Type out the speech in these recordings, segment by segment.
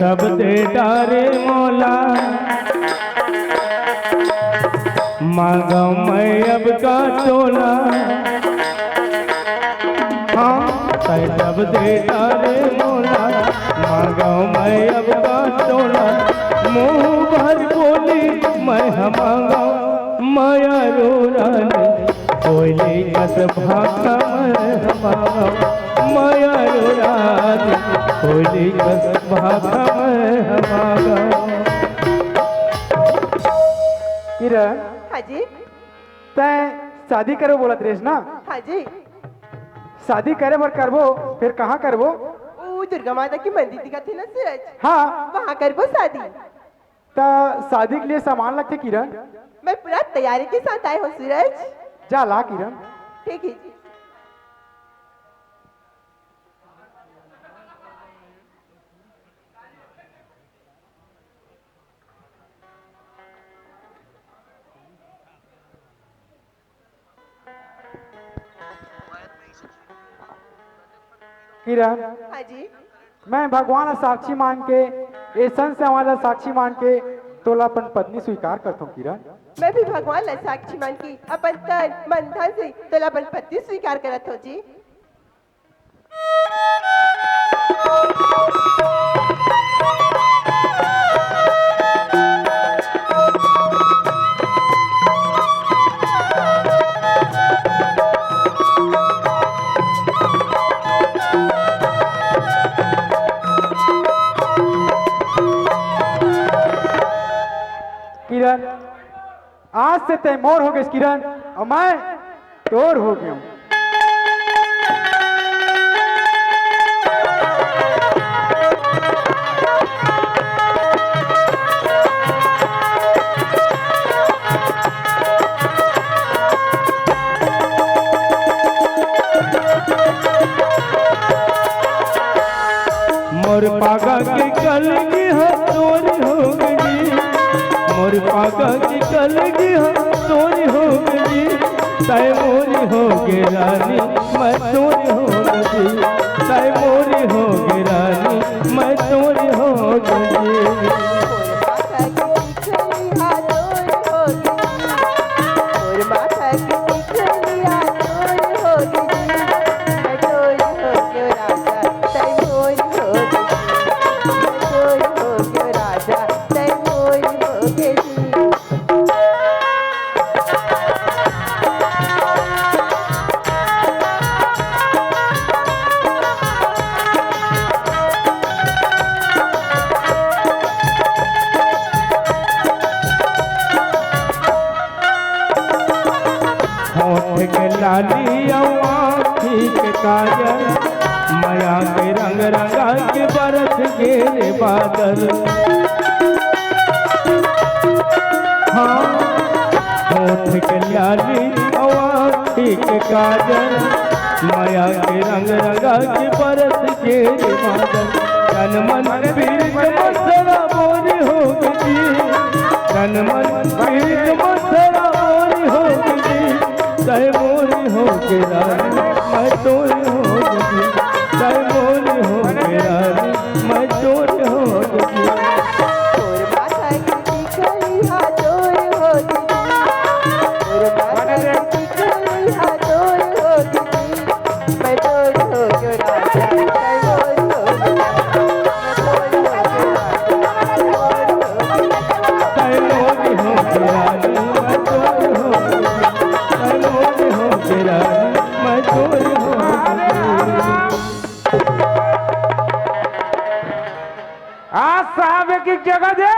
सब दे डारे मौला मांगा मैं अब का टोला। हाँ सब दे डारे मौला मांगा मैं अब का टोला। मुँह भर बोली मैं मांगा माया रो रानी कोयली कस भागा मैं मांगा माया रो रानी कोयली कस भागा मैं मांगा। किरण हाँ जी। तै शादी करो बोलत रेस ना? हाँ जी। शादी करे बर करबो फिर कहाँ करबो? वो दुर्गा माता की मंदिर दिखा थी ना सूरज, हाँ वहाँ करबो शादी। ता शादी के लिए सामान लगते किरण। मैं पूरा तैयारी के साथ आए हूँ सूरज। जा ला किरण। ठीक है जी। किरण हाँ जी। मैं भगवान साक्षी मान के ऐसन से हमारा साक्षी मान के तोला अपन पत्नी स्वीकार करता हूँ किरण। मैं भी भगवान ला साक्षी मान की अपन तन मन धन से तोला अपन पति स्वीकार करत हो जी। किरण आज से तय मोर हो गए किरण और मैं तोर हो गया हूँ। मोर पागा के कलगी हो तोरी हो गई। मोर पागा की कलगी हो तोरी हो गई। तय मोरी हो गे रानी मैं तोरी हो गई। तय मोरी हो गे रानी मैं तोरी हो गई। लाली आँखी के काजल माया के रंग रंगा के बरस गे बादल। हाँ होठ के लाली आँखी के काजल माया के रंग रंगा के बरस गे बादल। तन मन पीर मसरा मोरी हो गई। तन मन पीर मसरा मोरी हो गई। तय मोरी हो के रानी मैं तोरी हो गई। तय मोरी हो के रानी मैं तोरी हो गई। जगह दे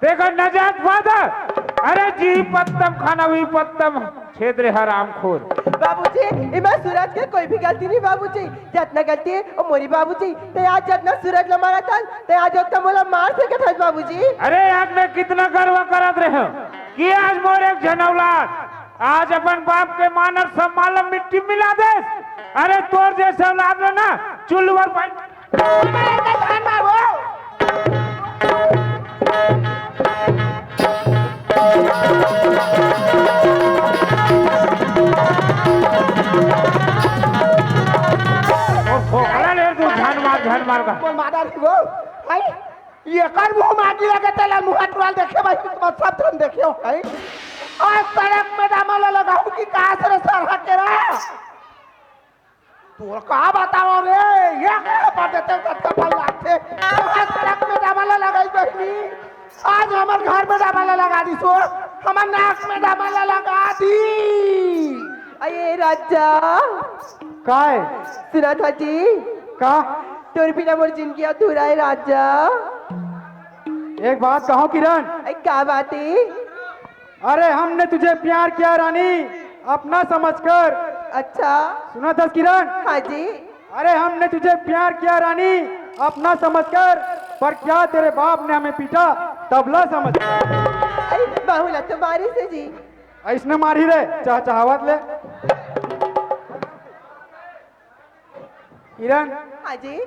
देखो नजात फादर। अरे जी पत्तम खाना हुई पत्तम छेद्रे हराम खोर। बाबूजी इमा सूरज के कोई भी गलती नहीं बाबूजी। जितना गलती है वो मोरी बाबूजी। ते आज जितना सूरज लमारा था ते आज उतना मोला मार सके था बाबूजी। अरे आज मैं कितना गर्व करत रहे हो कि आज मोर एक जनौलाद आज अपन बाप के मान और सम्मान में मिट्टी मिला दे। अरे तोर जैसे औलाद में ना चुल्लू झान मार का मादा वो आई ये कर मुंह माटी लगे तेला मुंह टुवाल देखे भाई तुम सब तुम देखियो आई आज सड़क में दामला लगाऊं कि कहां से सर हट के रहा तू कहां बताओ रे ये क्या बात देते कपल लाते आज सड़क में दामला लगाई बहनी आज हमारे घर में दामला लगा दी सो हमारे नाक में दामला लगा दी अये राजा काय सुना था जी का तोर बिना मोर जिंदगी अधूरा है राजा। एक बात कहो किरण, क्या बात है? अरे हमने तुझे प्यार किया रानी अपना समझकर। अच्छा सुना था किरण? हाँ जी। अरे हमने तुझे प्यार किया रानी अपना समझकर, पर क्या तेरे बाप ने हमें पीटा तबला समझकर। अरे बाहुला तुम्हारी से जी इसने मारी रे चाहवत ले किरण। हाँ जी।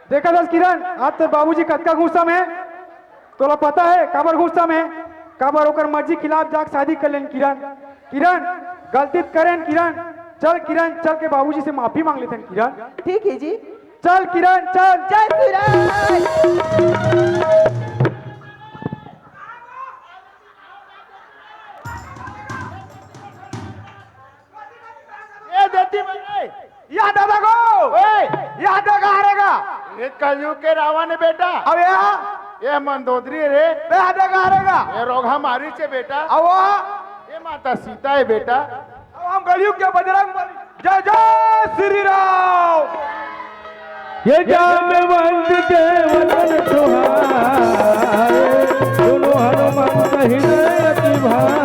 देखा था किरण आज तो बाबूजी कतका गुस्सा में, तोला पता है कबर गुस्सा में कबर होकर मर्जी खिलाफ जाके शादी कर लेन किरण। किरण गलती करें किरण, चल किरण चल के बाबूजी से माफी मांग लेते हैं किरण। ठीक है जी चल किरण चल। जय सूरज। ये देती बने यहाँ दादा को यहाँ दादा हारेगा। ये कलयुग के रावण है बेटा। अब यहाँ ये मंदोदरी रे यहाँ दादा हारेगा। ये रोगा मारी से बेटा। अब ये माता सीता है बेटा। हम कलयुग के बजरंग बली। जय जय श्री राम। ये जामवंत के वचन सुहाए, सुनो हनुमंत हृदय अति भाए।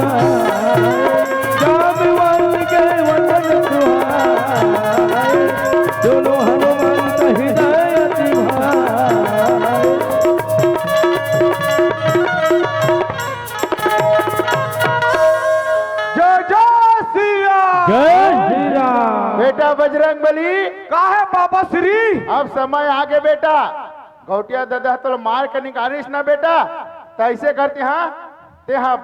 जामवंत के वचन सुहाए, सुनो हनुमंत हृदय अति भाए। जय जय श्री राम। जय श्री राम। बेटा बजरंग बली कहा है बाबा श्री? अब समय आगे बेटा। घोटिया दादा तो मार के निकालिस ना बेटा, तो ऐसे करते हाँ ते हाँ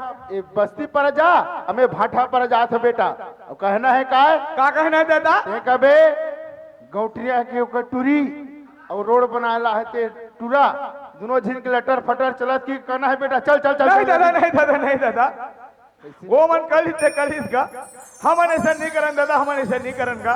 बस्ती पर जा, हमें भाटा पर जा था बेटा। अब कहना है का कहना है दादा? ते कबे गौटिया के ऊपर टूरी और रोड बनाला है ते टूरा, दोनों झिन के लटर फटर चलत की कहना है बेटा। चल चल चल। नहीं दादा नहीं दादा नहीं दादा, वो मन कलिस का हमन ऐसा नहीं करन दादा, हमन ऐसा नहीं करन का।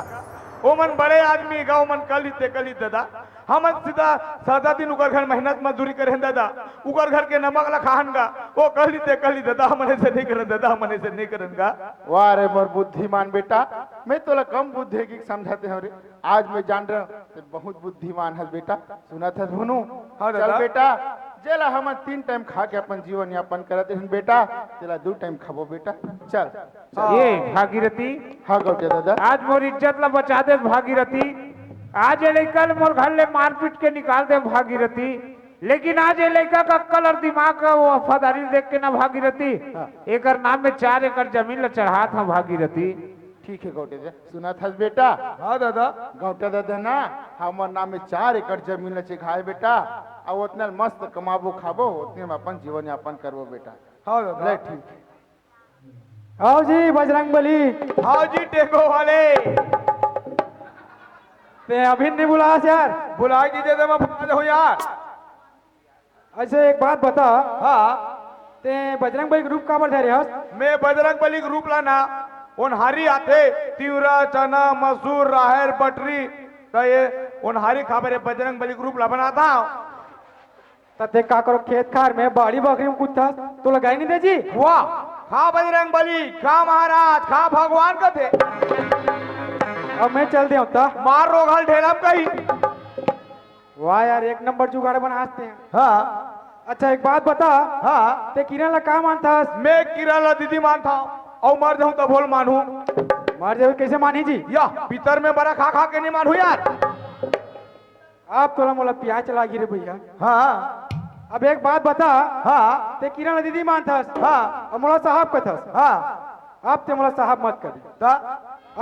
वो मन बड़े आदमी का, वो मन कलिस दादा। हमन सीधा सादा दिन उकर घर मेहनत मजदूरी करें दादा, उकर घर के नमक ला खान का। वो कलिस दादा, हमन ऐसे नहीं करन दादा, हमन ऐसे नहीं करन का। वाह रे मोर बुद्धिमान बेटा, मैं तो कम बुद्धि की समझाते हैं रे। आज मैं जान रहा हूँ बहुत बुद्धिमान है बेटा। सुना था सुनू। हाँ चल दादा। बेटा जेला हम 3 टाइम खा के अपन जीवन यापन करते हैं बेटा, चला 2 टाइम खाबो बेटा। चल ये भागीरथी हाँ गौटे दादा। आज मोर इज्जत ला बचा दे भागीरथी। आज ये लड़का मोर घर ले मार पीट के निकाल दे भागीरथी, लेकिन आज ये लड़का का अक्ल और दिमाग का वो वफादारी देख के ना भागीरथी एक नाम में 4 एकड़ जमीन ला चढ़ा था भागीरथी। ठीक है गौटे दादा। सुना था बेटा? हाँ दादा। गौटे दादा ना हमार नाम में 4 एकड़ जमीन खाए बेटा, और उतना मस्त कमाबो खाबो, उतने में अपन जीवन यापन करबो बेटा। हाँ ले दादा। ठीक है। आओ जी बजरंग बली। आओ जी टेको वाले। ते अभी नहीं बुलाया यार? बुला दीजिए तो मैं बुला हो यार। ऐसे एक बात बता। हाँ ते बजरंग बली ग्रुप का बढ़ रहे? मैं बजरंग बली ग्रुप लाना उनहारी आते तिवरा चना मसूर राहर बटरी, तो ये उनहारी खबर बजरंग बली ग्रुप ला बनाता। तते का करो खेत खार में बाड़ी बकरी में कुछ था तो लगाई नहीं दे जी। वाह खा बजरंग बली, खा महाराज, खा भगवान का थे। अब मैं चल दे होता मार रोगाल ढेलम कहीं। वाह यार एक नंबर जुगाड़ बनाते हैं। हाँ अच्छा एक बात बता। हाँ ते किरण ला का मानता? मैं किरण ला दीदी मानता और मर जाऊं तो बोल मानू। मर जाऊ कैसे मानी जी? या पितर में बड़ा खा खा के नहीं मानू यार। आप थोड़ा मोला प्याज चला गिरे भैया। हाँ अब एक बात बता। हाँ ते किरण दीदी मानथस। हाँ और मोला साहब कथस। हाँ अब ते मोला साहब मत कर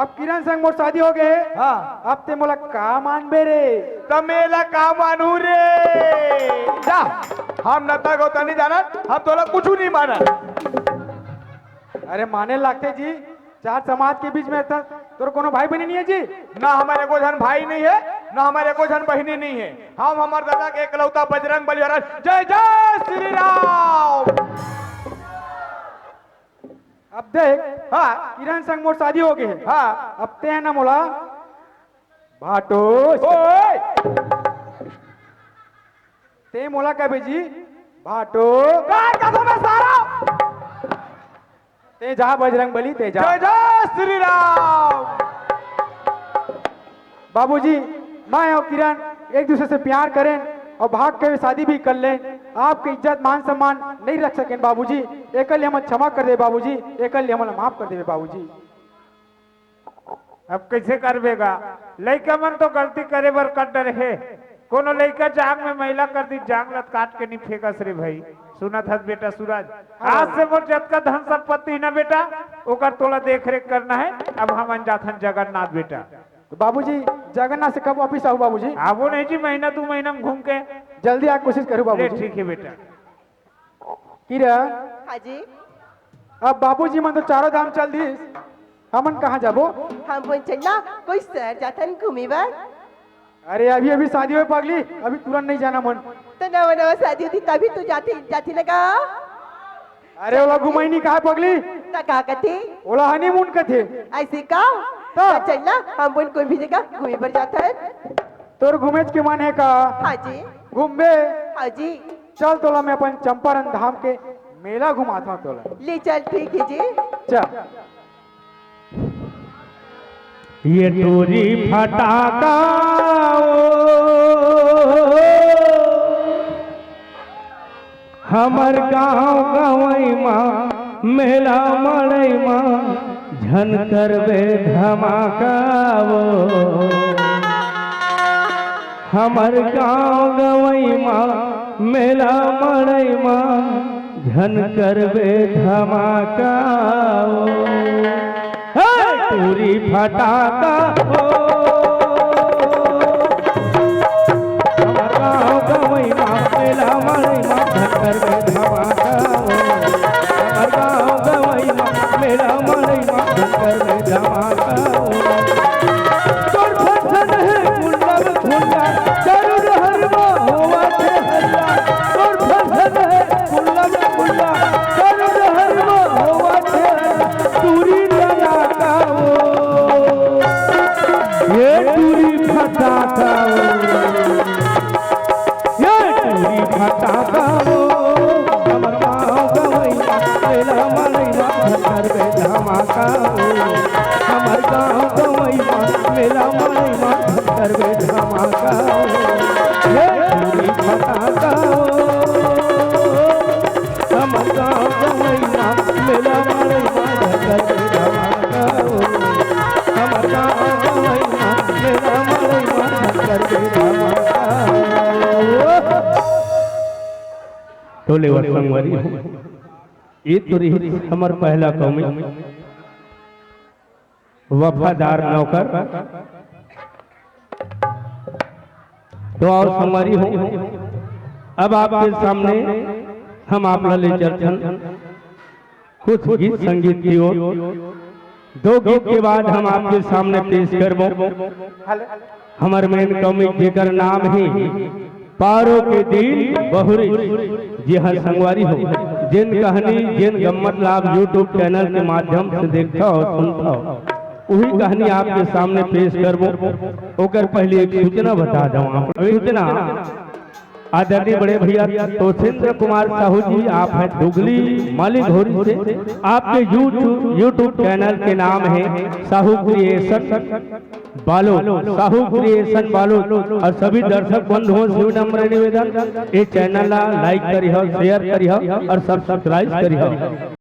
अब किरण संग मोर शादी हो गए हाँ अब ते मोला का मानबे रे तमेला का मानू रे जा हम नता गोता नहीं जाना हम तोला कुछ नहीं माना अरे माने लगते जी चार समाज के बीच में तोर कोनो भाई बहनी नहीं है जी ना हमारे को जन भाई नहीं है ना हमारे को जन बहनी नहीं है हम हमारे दादा के एकलौता बजरंग बली महाराज जय जय श्री राम। अब देख हाँ किरण संग मोर शादी हो गए हाँ अब ते है ना मोला भाटो ते मोला कह जी भाटो सारा ते जा बजरंग बली ते जा जय जय श्री राम। बाबूजी मैं और किरण एक दूसरे से प्यार करें और भाग के शादी भी कर लें आपकी इज्जत मान सम्मान नहीं रख सकें बाबूजी एक हम क्षमा कर दे बाबूजी एक हम माफ कर दे बाबूजी। अब कैसे करबेगा लड़का मन तो गलती करे बर कर रहे कोनो लड़का जांग में महिला कर दी जांग लत काट के नहीं फेंकस रे भाई सुनत हस बेटा सूरज आज से मोर जत का धन संपत्ति ना बेटा ओकर तोला देख रेख करना है अब हम जाथन जगन्नाथ बेटा तो बाबूजी जगन्नाथ से कब वापिस आओ बाबूजी आवो नहीं जी महीना 2 महीना में घूम के जल्दी आ कोशिश करो बाबूजी ठीक है बेटा। किरण हाँ जी अब बाबूजी मन तो चारों धाम चल दी हमन कहाँ जाबो हम बोल चलना कोई शहर जाथन घूमे बार अरे अभी अभी शादी हुई पगली अभी तुरंत नहीं जाना मन तो नवा नवा शादी होती तभी तो जाती लगा अरे ओला घुमाई नहीं कहा पगली ता कहा कथे ओला हनीमून का थे ऐसे का तो चलना हम बोल कोई भी जगह घूमे पर जाता है तोर घूमे के मन है का हाँ जी घूमबे हाँ जी चल तोला मैं अपन चंपारण धाम के मेला घुमाता हूँ तोला ले चल ठीक है जी चल ये टोरी फटाका हमर गाँव गवई माँ मेला मड़ई माँ झन करबे धमाका वो हमर गाँव गवई माँ मेला मड़ई माँ झन करबे धमाका वो टोरी फटाका हो हमर गाँव गवई माँ मेला मड़ई माँ झन करबे धमाका हो हमर गाँव गवई माँ मेला मड़ई माँ झन करबे धमाका हो तोर फसन है गुलाब फूला जरूर हरवा होवा थे हल्ला तोर फसन है गुलाब फूला जरूर हरवा होवा थे टोरी फटाका ये टोरी फटाका ये टोरी फटाका हमर गाँव गवई मेला मड़ई माँ झन करबे धमाका हमर गाँव गवई मेला मड़ई माँ झन करबे धमाका ये टोरी फटाका हमर गाँव गवई मेला मड़ई माँ झन करबे धमाका हमर गाँव गवई मेला मड़ई माँ झन करबे धमाका टोले वर संगवारी ये तो रही हमर पहला कौमी वफादार नौकर तो और संगवारी हो अब आपके सामने हम आप ले चर्चन कुछ गीत संगीत की ओर 2 गीत के बाद हम आपके सामने पेश करबो हमर मेन कॉमिक जेकर नाम है पारो के दिल बहुरी जी हाँ संगवारी हो जिन कहानी जिन गम्मत लाभ यूट्यूब चैनल के माध्यम से देखता हो सुनता हो वही कहानी आपके सामने पेश करबो ओकर पहले एक सूचना बता दूं सूचना आदरणीय बड़े भैया तोषेंद्र कुमार साहू जी आप हैं दुगली माली घोरी से आपके यूट्यूब चैनल के नाम है साहू क्रिएशन बालो साहू क्रिएशन बालो और सभी दर्शक बंधुओं से विनम्र निवेदन ये चैनल लाइक करिए शेयर करिए और सब्सक्राइब करिए।